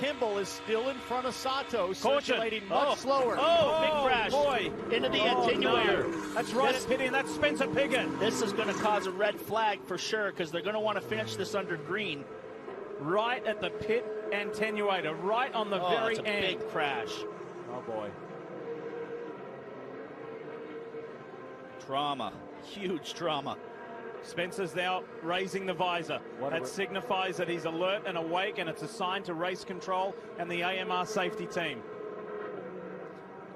Kimball is still in front of Sato, circulating much slower. Oh, big crash. Boy. Into the attenuator. No. That's Ross Pitty, and that's Spencer Pigot. This is going to cause a red flag for sure, because they're going to want to finish this under green. Right at the pit attenuator, right on the very it's a end. Big crash. Oh, boy. Trauma. Huge trauma. Spencer's now raising the visor. That signifies that he's alert and awake, and it's a sign to race control and the AMR safety team.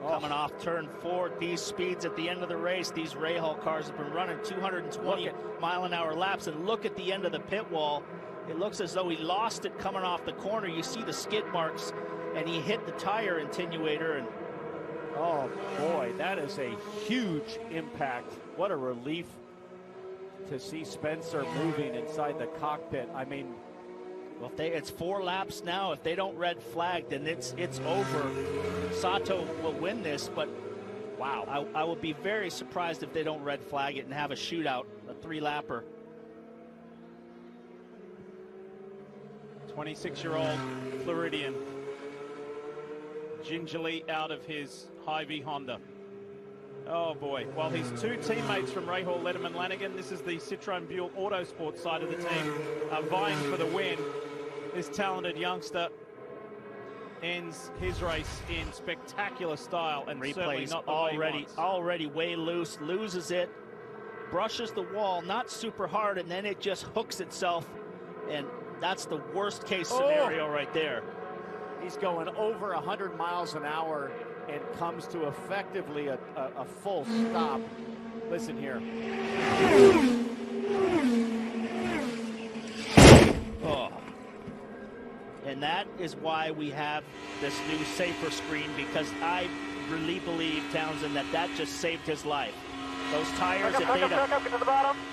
Coming off turn 4, these speeds at the end of the race, these Rahal cars have been running 220 mile-an-hour laps, and look at the end of the pit wall. It looks as though he lost it coming off the corner. You see the skid marks, and he hit the tire attenuator. And oh, boy, that is a huge impact. What a relief to see Spencer moving inside the cockpit. I mean, well, it's 4 laps now. If they don't red flag, then it's over. Sato will win this, but wow, I would be very surprised if they don't red flag it and have a shootout, a 3-lapper. 26-year-old Floridian gingerly out of his Hy-Vee Honda. Oh boy, while his 2 teammates from Rahal, Letterman, Lanigan, this is the Citroen Buell Autosport side of the team, are vying for the win. This talented youngster ends his race in spectacular style, and certainly not the way he already way loose, loses it, brushes the wall, not super hard, and then it just hooks itself, and that's the worst case scenario right there. He's going over 100 miles an hour and comes to effectively a full stop. Listen here. Oh. And that is why we have this new safer screen, because I really believe, Townsend, that just saved his life. Those tires,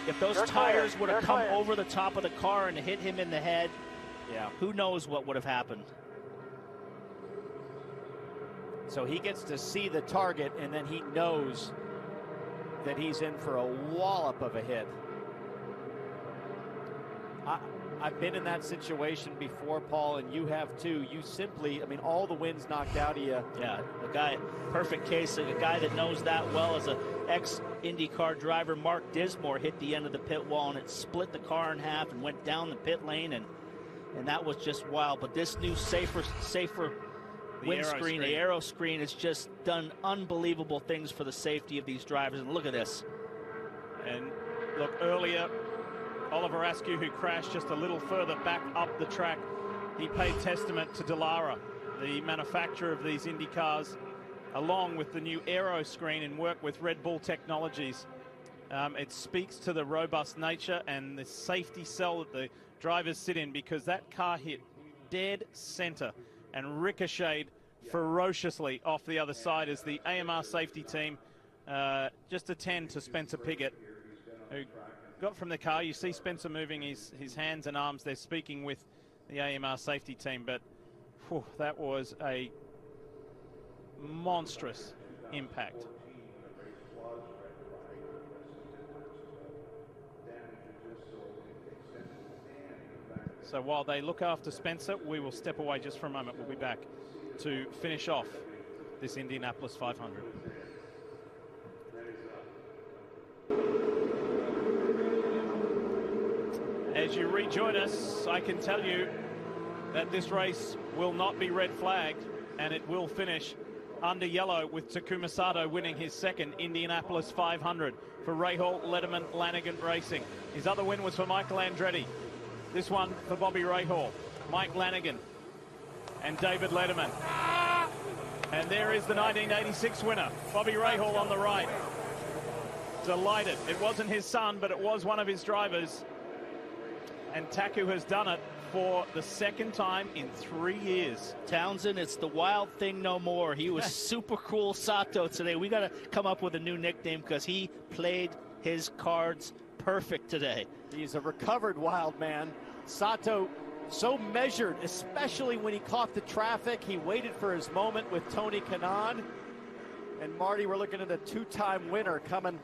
if those tires would have come over the top of the car and hit him in the head, yeah, who knows what would have happened. So he gets to see the target, and then he knows that he's in for a wallop of a hit. I've been in that situation before, Paul, and you have too. You simply, I mean, all the wind's knocked out of you. Yeah, a guy, perfect case, a guy that knows that well as an ex-IndyCar driver, Mark Dismore, hit the end of the pit wall, and it split the car in half and went down the pit lane, and that was just wild. But this new safer windscreen, the aero screen, has just done unbelievable things for the safety of these drivers. And look at this. And look, earlier, Oliver Askew, who crashed just a little further back up the track, he paid testament to Dallara, the manufacturer of these Indy cars, along with the new aero screen and work with Red Bull Technologies. It speaks to the robust nature and the safety cell that the drivers sit in, because that car hit dead center and ricocheted ferociously off the other side as the AMR safety team just attend to Spencer Pigot, who got from the car. You see Spencer moving his hands and arms. They're speaking with the AMR safety team, but whew, that was a monstrous impact. So while they look after Spencer, we will step away just for a moment. We'll be back to finish off this Indianapolis 500. As you rejoin us, I can tell you that this race will not be red flagged, and it will finish under yellow, with Takuma Sato winning his second Indianapolis 500 for Rahal, Letterman, Lanigan Racing. His other win was for Michael Andretti. This one for Bobby Rahal, Mike Lanigan, and David Letterman. And there is the 1986 winner, Bobby Rahal on the right. Delighted. It wasn't his son, but it was one of his drivers. And Taku has done it for the second time in 3 years. Townsend, it's the wild thing no more. He was super cool Sato today. We got to come up with a new nickname, because he played his cards perfect today. He's a recovered wild man. Sato, so measured, especially when he caught the traffic. He waited for his moment with Tony Kanaan. And Marty, we're looking at a 2-time winner coming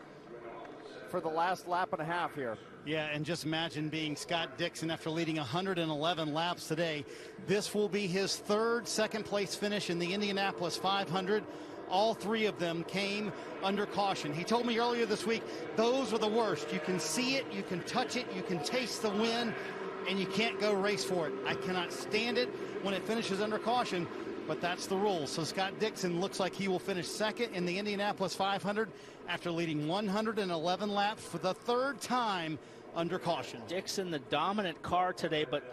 for the last lap and a half here. Yeah, and just imagine being Scott Dixon after leading 111 laps today. This will be his third second-place finish in the Indianapolis 500. All three of them came under caution. He told me earlier this week, those were the worst. You can see it, you can touch it, you can taste the wind, and you can't go race for it. I cannot stand it when it finishes under caution, but that's the rule. So Scott Dixon looks like he will finish second in the Indianapolis 500 after leading 111 laps for the third time under caution. Dixon, the dominant car today, but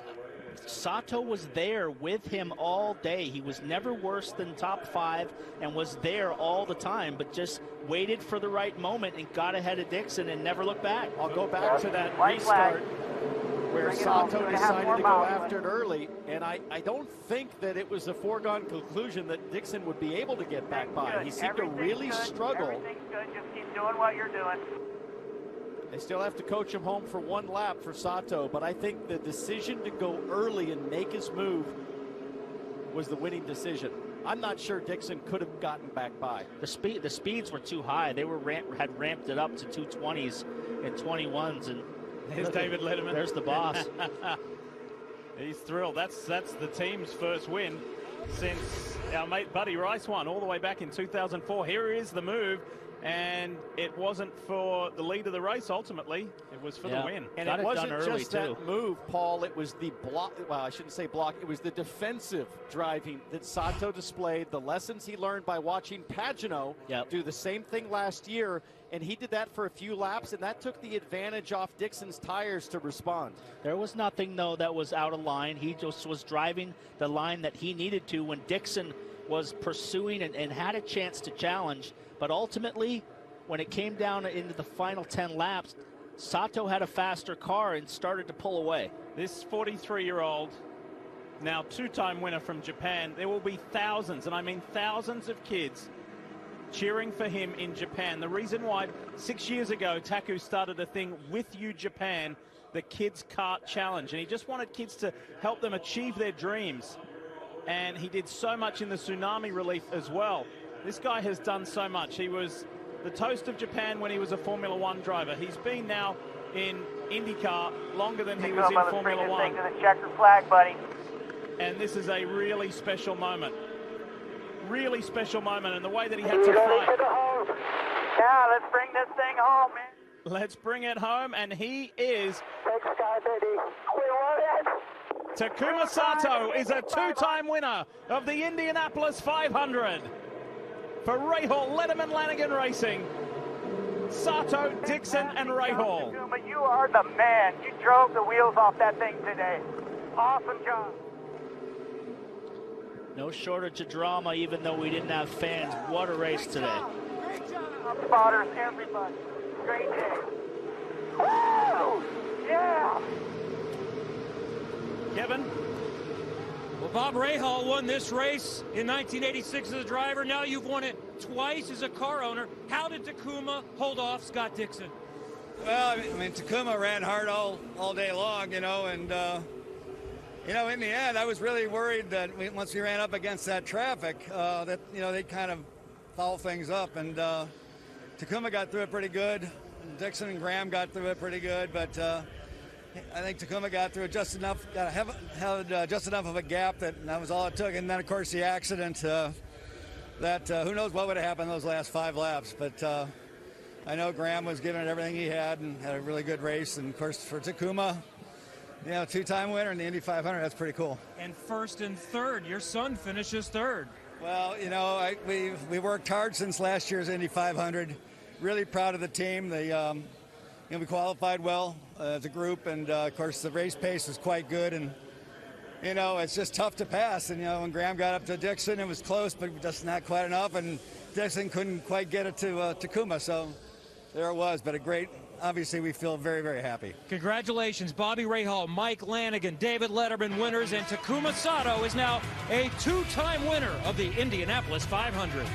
Sato was there with him all day. He was never worse than top 5 and was there all the time, but just waited for the right moment and got ahead of Dixon and never looked back. I'll go back to that restart where Sato decided to go after it early, and I don't think that it was a foregone conclusion that Dixon would be able to get back by. He seemed to really struggle. Everything's good. Just keep doing what you're doing. They still have to coach him home for one lap for Sato, but I think the decision to go early and make his move was the winning decision. I'm not sure Dixon could have gotten back by. The speeds were too high. They were had ramped it up to 220s and 21s, and there's David Letterman. There's the boss. He's thrilled. That's the team's first win since our mate Buddy Rice won all the way back in 2004. Here is the move, and it wasn't for the lead of the race ultimately. It was for the win. And it wasn't just that move, Paul. It was the block. Well, I shouldn't say block. It was the defensive driving that Sato displayed. The lessons he learned by watching Pagano do the same thing last year. And he did that for a few laps, and that took the advantage off Dixon's tires to respond. There was nothing, though, that was out of line. He just was driving the line that he needed to when Dixon was pursuing and had a chance to challenge. But ultimately, when it came down into the final 10 laps, Sato had a faster car and started to pull away. This 43-year-old, now two-time winner from Japan, there will be thousands, and I mean thousands of kids cheering for him in Japan. The reason why 6 years ago Taku started a thing with you Japan, the Kids Kart Challenge, and he just wanted kids to help them achieve their dreams, and he did so much in the tsunami relief as well. This guy has done so much. He was the toast of Japan when he was a Formula One driver. He's been now in IndyCar longer than he was in Formula One. To the checkered flag, buddy. And this is a really special moment. Really special moment, and the way that he had to fight. Yeah, let's bring this thing home, man. Let's bring it home, and he is. Thanks, Sky, baby. We won it. Takuma Sato is a two-time winner of the Indianapolis 500 for Rahal Letterman Lanigan Racing. Sato, Dixon, and Rahal. Takuma, you are the man. You drove the wheels off that thing today. Awesome job. No shortage of drama, even though we didn't have fans. What a race today. Great job, spotters, everybody. Great day. Woo! Yeah! Kevin? Well, Bob Rahal won this race in 1986 as a driver. Now you've won it twice as a car owner. How did Takuma hold off Scott Dixon? Well, I mean, Takuma ran hard all day long, you know, and you know, in the end, I was really worried that once we ran up against that traffic, that, you know, they'd kind of foul things up. And Takuma got through it pretty good. Dixon and Graham got through it pretty good. But I think Takuma got through it just enough, had just enough of a gap that was all it took. And then, of course, the accident that who knows what would have happened those last 5 laps. But I know Graham was giving it everything he had and had a really good race. And, of course, for Takuma, you know, two-time winner in the Indy 500, that's pretty cool. And first and third, your son finishes third. Well, you know, we worked hard since last year's Indy 500. Really proud of the team. They, you know, we qualified well as a group, and of course the race pace was quite good. And you know, it's just tough to pass. And you know, when Graham got up to Dixon, it was close, but just not quite enough. And Dixon couldn't quite get it to Takuma. So there it was. But a great. Obviously, we feel very, very happy. Congratulations, Bobby Rahal, Mike Lanigan, David Letterman winners, and Takuma Sato is now a two-time winner of the Indianapolis 500.